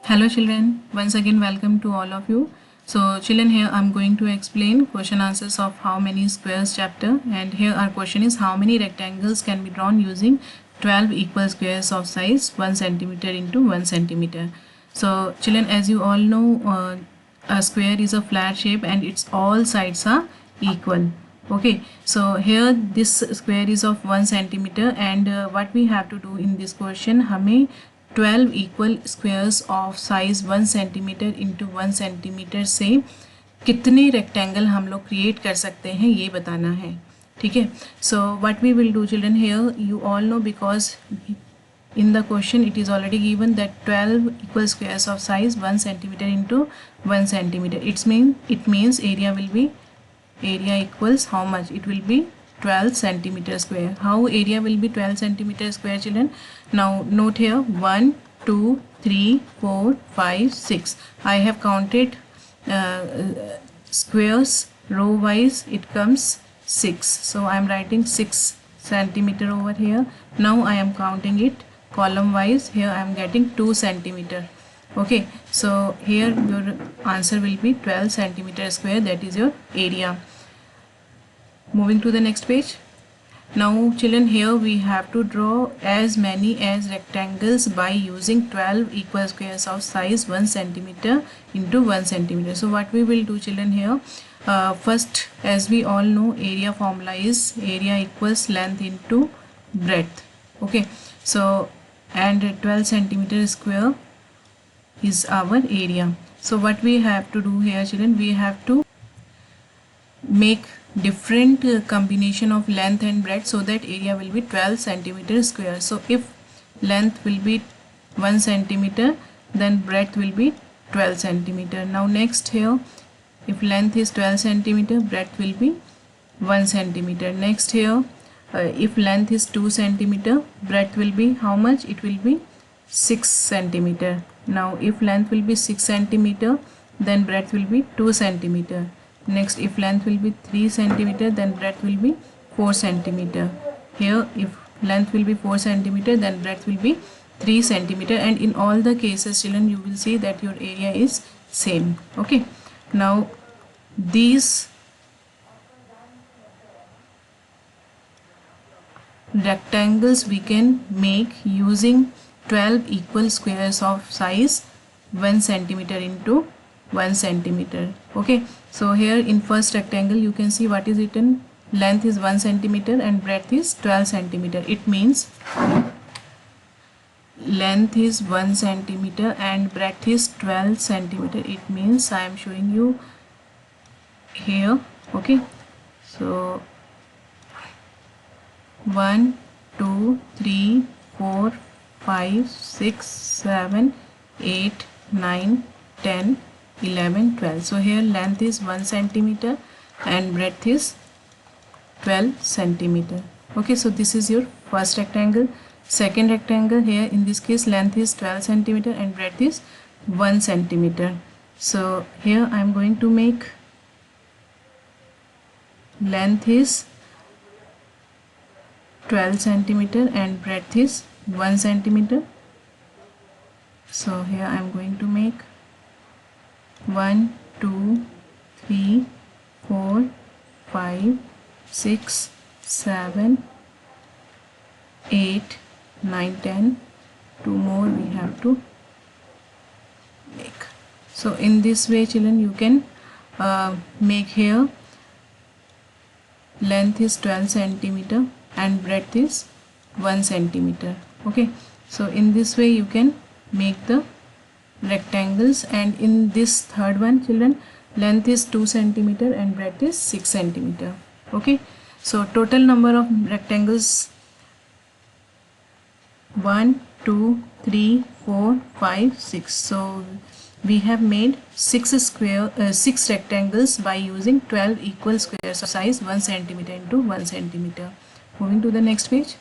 Hello children, once again welcome to all of you. So children, here I'm going to explain question answers of how many squares chapter, and here our question is how many rectangles can be drawn using 12 equal squares of size 1 centimeter into 1 centimeter. So children, as you all know, a square is a flat shape and its all sides are equal. Okay, so here this square is of 1 centimeter, and what we have to do in this question, हमें 12 equal squares of size 1 centimetre into 1 centimetre से कितने rectangle हम लोग create कर सकते हैं ये बताना है. ठीक है, so what we will do children, here you all know because in the question it is already given that 12 equal squares of size 1 centimeter into 1 centimeter. It means area equals how much? It will be 12 centimeter square. How area will be 12 centimeter square children? Now note here 1 2 3 4 5 6. I have counted squares row wise, it comes 6, so I am writing 6 centimeter over here. Now I am counting it column wise, here I am getting 2 centimeter. Okay, so here your answer will be 12 centimeter square, that is your area. Moving to the next page. Now children, here we have to draw as many as rectangles by using 12 equal squares of size 1 centimeter into 1 centimeter. So what we will do children here, first, as we all know, area formula is area equals length into breadth. Okay, so and 12 centimeter square is our area. So what we have to do here children, we have to make different combination of length and breadth so that area will be 12 centimeter square. So if length will be 1 centimeter, then breadth will be 12 centimeter. Now next here, if length is 12 centimeter, breadth will be 1 centimeter. Next here, if length is 2 centimeter, breadth will be how much? It will be 6 centimeter. Now if length will be 6 centimeter, then breadth will be 2 centimeter. Next, if length will be 3 centimeter, then breadth will be 4 centimeter. Here if length will be 4 centimeter, then breadth will be 3 centimeter, and in all the cases children you will see that your area is same. Okay, now these rectangles we can make using 12 equal squares of size 1 centimeter into 1 centimeter. Okay, so here in first rectangle you can see what is written, length is 1 centimeter and breadth is 12 centimeter. It means length is 1 centimeter and breadth is 12 centimeter. It means I am showing you here. Okay, so 1 2 3 4 5 6 7 8 9 10 11 12. So here length is 1 centimeter and breadth is 12 centimeter. Okay, so this is your first rectangle. Second rectangle, here in this case length is 12 centimeter and breadth is 1 centimeter. So here I am going to make length is 12 centimeter and breadth is 1 centimeter. So here I am going to make 1 2 3 4 5 6 7 8 9 10. Two more we have to make. So in this way children you can make here length is 12 centimeter and breadth is 1 centimeter. Okay, so in this way you can make the rectangles, and in this third one children, length is 2 centimeter and breadth is 6 centimeter. Okay, so total number of rectangles 1 2 3 4 5 6. So we have made 6 rectangles by using 12 equal squares of size 1 centimeter into 1 centimeter. Moving to the next page.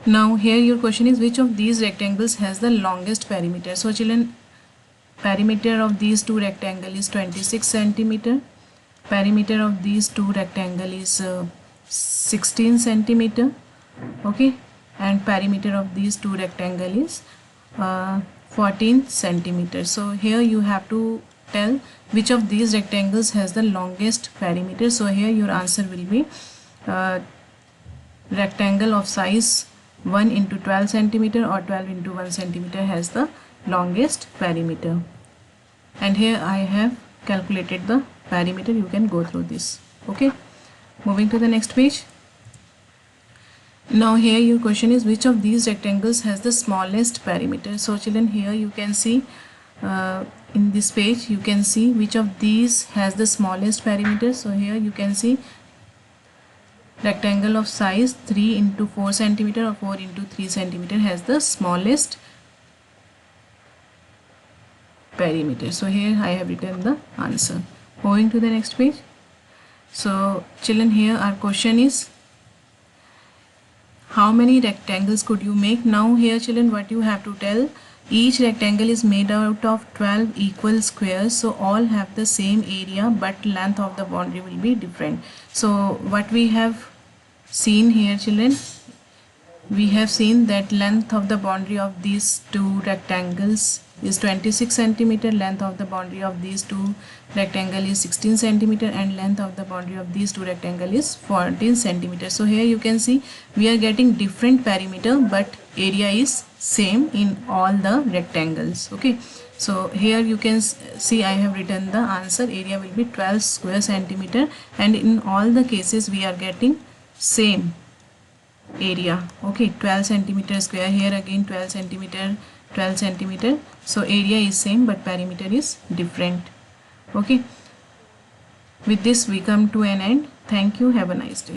Now here your question is which of these rectangles has the longest perimeter. So children, perimeter of these two rectangle is 26 centimeter. Perimeter of these two rectangle is 16 centimeter. Okay, and perimeter of these two rectangle is 14 centimeters. So here you have to tell which of these rectangles has the longest perimeter. So here your answer will be rectangle of size 1 into 12 centimeter or 12 into 1 centimeter has the longest perimeter. And here I have calculated the perimeter. You can go through this. Okay, moving to the next page. Now here your question is, which of these rectangles has the smallest perimeter? So children, here you can see in this page you can see which of these has the smallest perimeter. So here you can see rectangle of size 3 into 4 centimeter or 4 into 3 centimeter has the smallest perimeter. So here I have written the answer. Moving to the next page. So children, here our question is, how many rectangles could you make? Now here children, what you have to tell, each rectangle is made out of 12 equal squares, so all have the same area but length of the boundary will be different. So what we have seen here children, we have seen that length of the boundary of these two rectangles is 26 centimeter, length of the boundary of these two rectangle is 16 centimeter, and length of the boundary of these two rectangle is 14 centimeter. So here you can see we are getting different perimeter but area is same in all the rectangles. Okay, so here you can see I have written the answer. Area will be 12 square centimeter, and in all the cases we are getting same area. Okay, 12 centimeter square, here again 12 centimeter, 12 centimeter. So area is same but perimeter is different. Okay, with this we come to an end. Thank you. Have a nice day.